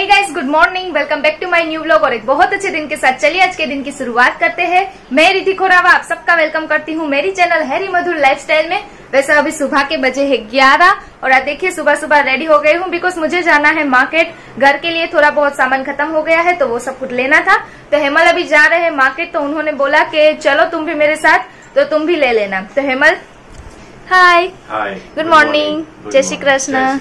Hey guys, good morning, welcome back to my new vlog और एक बहुत अच्छे दिन के साथ चलिए आज के दिन की शुरुआत करते हैं। मैं रिद्धि खोरावा आप सबका वेलकम करती हूँ मेरी चैनल हैरी मधुर लाइफस्टाइल में। वैसे अभी सुबह के बजे है 11 और आज देखिए सुबह सुबह रेडी हो गई हूँ बिकॉज मुझे जाना है मार्केट। घर के लिए थोड़ा बहुत सामान खत्म हो गया है तो वो सब कुछ लेना था। तो हेमल अभी जा रहे हैं मार्केट, तो उन्होंने बोला कि चलो तुम भी मेरे साथ, तो तुम भी ले लेना। तो हेमल हाय, गुड मॉर्निंग, जय श्री कृष्ण।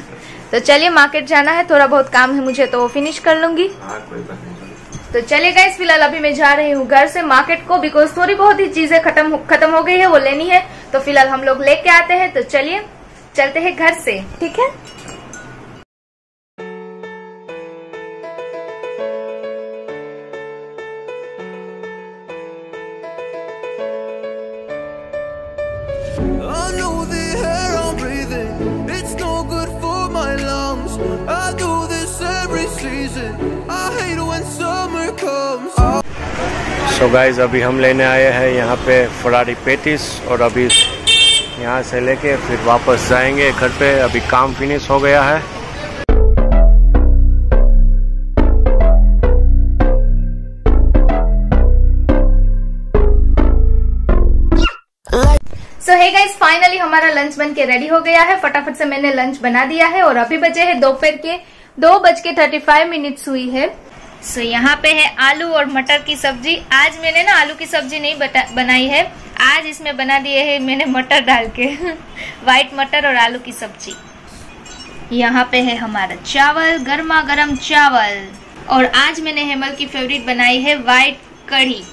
तो चलिए मार्केट जाना है, थोड़ा बहुत काम है मुझे तो वो फिनिश कर लूंगी। कोई बात नहीं। तो चलिए गाइस, फिलहाल अभी मैं जा रही हूँ घर से मार्केट को बिकॉज थोड़ी बहुत ही चीजें खत्म हो गई है, वो लेनी है। तो फिलहाल हम लोग लेके आते हैं। तो चलिए चलते हैं घर से, ठीक है। सो गाइज अभी हम लेने आए हैं यहाँ पे फरारी पेटिस और अभी यहाँ से लेके फिर वापस जाएंगे घर पे। अभी काम फिनिश हो गया है। सो हे गाइस, फाइनली हमारा लंच बन के रेडी हो गया है। फटाफट से मैंने लंच बना दिया है और अभी बजे है दोपहर के 2:35 हुई है। सो यहाँ पे है आलू और मटर की सब्जी। आज मैंने ना आलू की सब्जी नहीं बनाई है, आज इसमें बना दिए है मैंने मटर डाल के व्हाइट मटर और आलू की सब्जी। यहाँ पे है हमारा चावल, गर्मा गर्म चावल। और आज मैंने हेमल की फेवरेट बनाई है व्हाइट कढ़ी।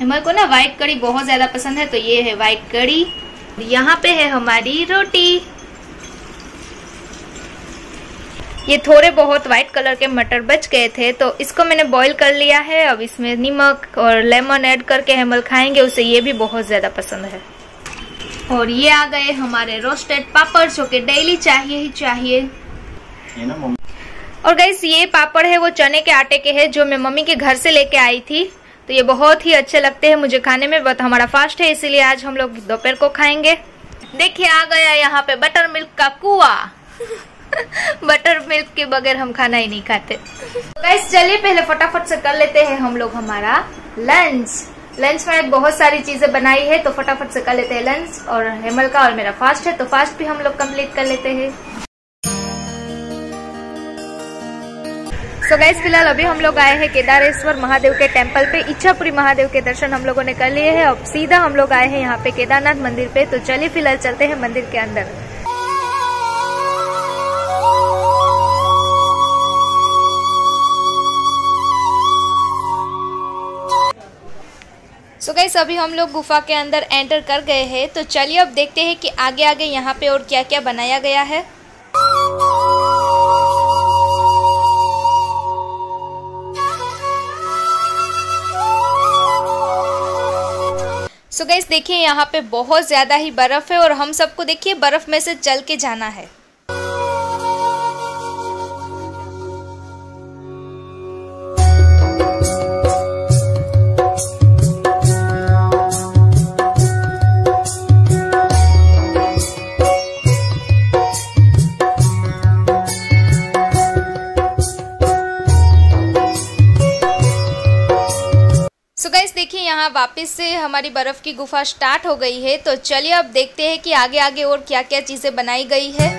हेमल को ना व्हाइट कढ़ी बहुत ज्यादा पसंद है, तो ये है व्हाइट कढ़ी। यहाँ पे है हमारी रोटी। ये थोड़े बहुत व्हाइट कलर के मटर बच गए थे तो इसको मैंने बॉईल कर लिया है। अब इसमें नमक और लेमन ऐड करके हेमल खाएंगे, उसे ये भी बहुत ज्यादा पसंद है। और ये आ गए हमारे रोस्टेड पापड़ जो कि डेली चाहिए ही चाहिए। और गाइस ये पापड़ है वो चने के आटे के है जो मैं मम्मी के घर से लेके आई थी। तो ये बहुत ही अच्छे लगते हैं मुझे खाने में, बट हमारा फास्ट है इसीलिए आज हम लोग दोपहर को खाएंगे। देखिए आ गया यहाँ पे बटर मिल्क का कुआ बटर मिल्क के बगैर हम खाना ही नहीं खाते। गाइस चलिए पहले फटाफट से कर लेते हैं हम लोग हमारा लंच में बहुत सारी चीजें बनाई है तो फटाफट से कर लेते हैं लंच। और हेमल का और मेरा फास्ट है तो फास्ट भी हम लोग कंप्लीट कर लेते हैं। सो गाइस फिलहाल अभी हम लोग आए हैं केदारेश्वर महादेव के टेम्पल पे। इच्छापुरी महादेव के दर्शन हम लोगों ने कर लिए हैं। अब सीधा हम लोग आए हैं यहाँ पे केदारनाथ मंदिर पे। तो चलिए फिलहाल चलते हैं मंदिर के अंदर। सो गाइस अभी हम लोग गुफा के अंदर एंटर कर गए हैं। तो चलिए अब देखते हैं कि आगे आगे यहाँ पे और क्या क्या बनाया गया है। सो गाइस देखिए यहाँ पे बहुत ज्यादा ही बर्फ है और हम सबको देखिए बर्फ में से चल के जाना है। सो गाइस देखिए यहाँ वापस से हमारी बर्फ की गुफा स्टार्ट हो गई है। तो चलिए अब देखते हैं कि आगे आगे और क्या क्या चीजें बनाई गई है।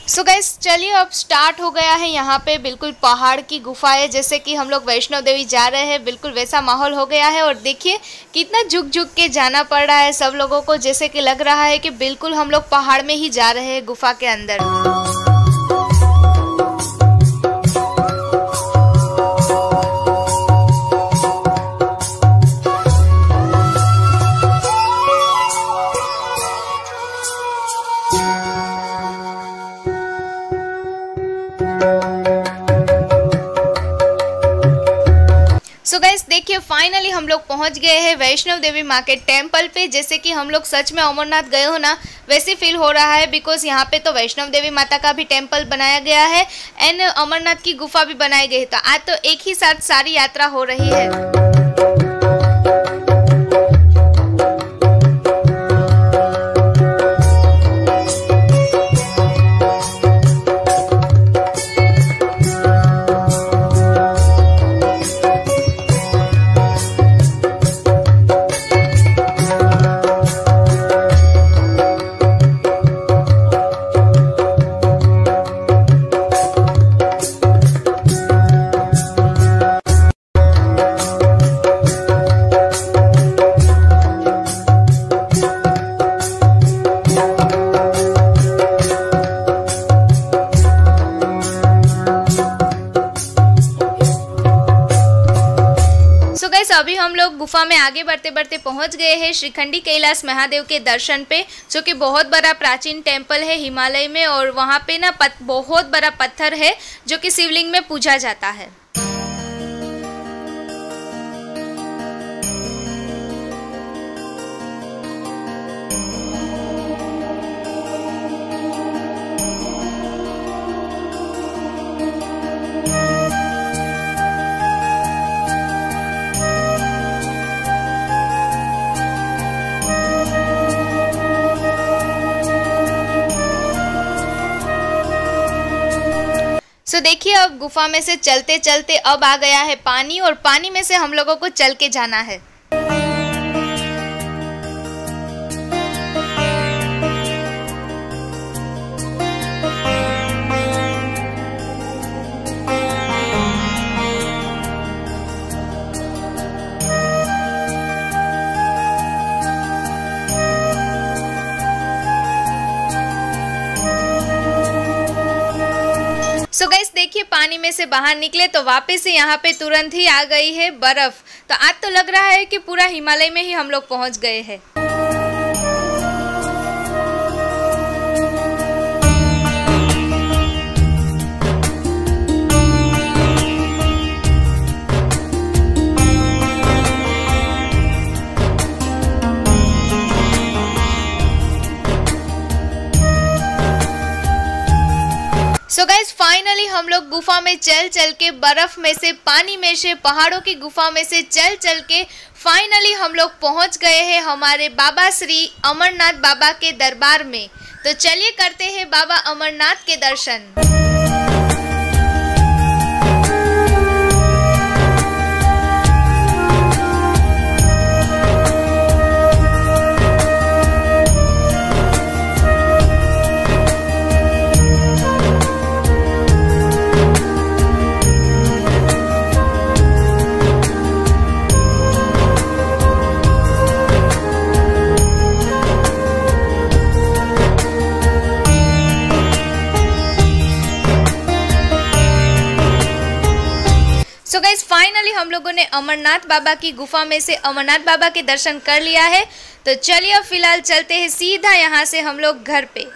सो गाइस चलिए अब स्टार्ट हो गया है यहाँ पे बिल्कुल पहाड़ की गुफा है, जैसे कि हम लोग वैष्णो देवी जा रहे हैं बिल्कुल वैसा माहौल हो गया है। और देखिए कितना झुक झुक के जाना पड़ रहा है सब लोगों को, जैसे कि लग रहा है कि बिल्कुल हम लोग पहाड़ में ही जा रहे हैं गुफा के अंदर। सो गाइस देखिए फाइनली हम लोग पहुंच गए हैं वैष्णव देवी माँ के टेम्पल पे। जैसे कि हम लोग सच में अमरनाथ गए हो ना वैसे फील हो रहा है, बिकॉज यहाँ पे तो वैष्णव देवी माता का भी टेम्पल बनाया गया है एंड अमरनाथ की गुफा भी बनाई गई है। तो आज तो एक ही साथ सारी यात्रा हो रही है। अभी हम लोग गुफा में आगे बढ़ते बढ़ते पहुंच गए हैं श्रीखंडी कैलाश महादेव के दर्शन पे, जो कि बहुत बड़ा प्राचीन टेम्पल है हिमालय में। और वहां पे ना बहुत बड़ा पत्थर है जो कि शिवलिंग में पूजा जाता है। सो देखिए अब गुफा में से चलते चलते अब आ गया है पानी, और पानी में से हम लोगों को चल के जाना है। सो गाइस देखिए पानी में से बाहर निकले तो वापस से यहाँ पे तुरंत ही आ गई है बर्फ। तो आज तो लग रहा है कि पूरा हिमालय में ही हम लोग पहुंच गए हैं। सो गाइस फाइनली हम लोग गुफा में चल चल के बर्फ में से, पानी में से, पहाड़ों की गुफा में से चल चल के फाइनली हम लोग पहुंच गए हैं हमारे बाबा श्री अमरनाथ बाबा के दरबार में। तो चलिए करते हैं बाबा अमरनाथ के दर्शन। सो गाइस फाइनली हम लोगों ने अमरनाथ बाबा की गुफा में से अमरनाथ बाबा के दर्शन कर लिया है। तो चलिए अब फिलहाल चलते हैं सीधा यहाँ से हम लोग घर पे।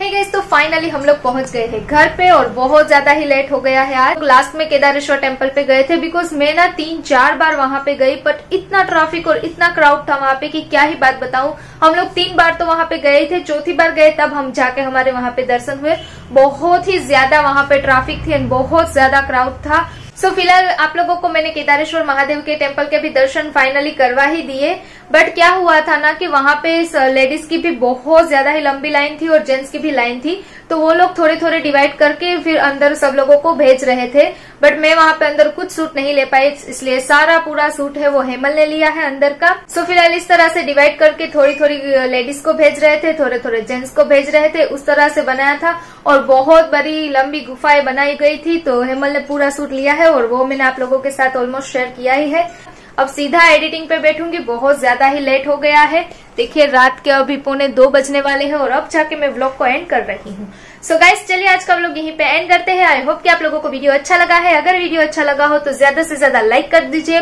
हे गाइस तो फाइनली हम लोग पहुंच गए हैं घर पे, और बहुत ज्यादा ही लेट हो गया है। आज लास्ट में केदारेश्वर टेम्पल पे गए थे, बिकॉज मैं ना 3-4 बार वहां पे गई, बट इतना ट्रैफिक और इतना क्राउड था वहां पे कि क्या ही बात बताऊं। हम लोग 3 बार तो वहां पे गए थे, चौथी बार गए तब हम जाके हमारे वहां पे दर्शन हुए। बहुत ही ज्यादा वहां पे ट्रैफिक थी, बहुत ज्यादा क्राउड था। सो फिलहाल आप लोगों को मैंने केदारेश्वर महादेव के टेम्पल के भी दर्शन फाइनली करवा ही दिए, बट क्या हुआ था ना कि वहां पे लेडीज की भी बहुत ज्यादा ही लंबी लाइन थी और जेंट्स की भी लाइन थी। तो वो लोग थोड़े थोड़े डिवाइड करके फिर अंदर सब लोगों को भेज रहे थे, बट मैं वहां पे अंदर कुछ सूट नहीं ले पाई, इसलिए सारा पूरा सूट है वो हेमल ने लिया है अंदर का। सो फिलहाल इस तरह से डिवाइड करके थोड़ी थोड़ी लेडीज को भेज रहे थे, थोड़े थोड़े जेंट्स को भेज रहे थे, उस तरह से बनाया था। और बहुत बड़ी लंबी गुफाएं बनाई गई थी, तो हेमल ने पूरा सूट लिया है और वो मैंने आप लोगों के साथ ऑलमोस्ट शेयर किया ही है। अब सीधा एडिटिंग पे बैठूंगी, बहुत ज्यादा ही लेट हो गया है। देखिए रात के अभी 1:45 बजने वाले हैं और अब जाके मैं व्लॉग को एंड कर रही हूँ। सो गाइस चलिए आज का व्लॉग यहीं पे एंड करते हैं। आई होप कि आप लोगों को वीडियो अच्छा लगा है। अगर वीडियो अच्छा लगा हो तो ज्यादा से ज्यादा लाइक कर दीजिए,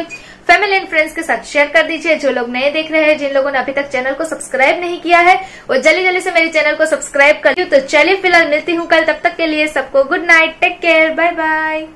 फैमिली एंड फ्रेंड्स के साथ शेयर कर दीजिए। जो लोग नए देख रहे हैं, जिन लोगों ने अभी तक चैनल को सब्सक्राइब नहीं किया है, वो जल्दी जल्दी से मेरे चैनल को सब्सक्राइब कर दीजिए। तो चलिए फिलहाल मिलती हूँ कल, तब तक के लिए सबको good night, take care, bye bye.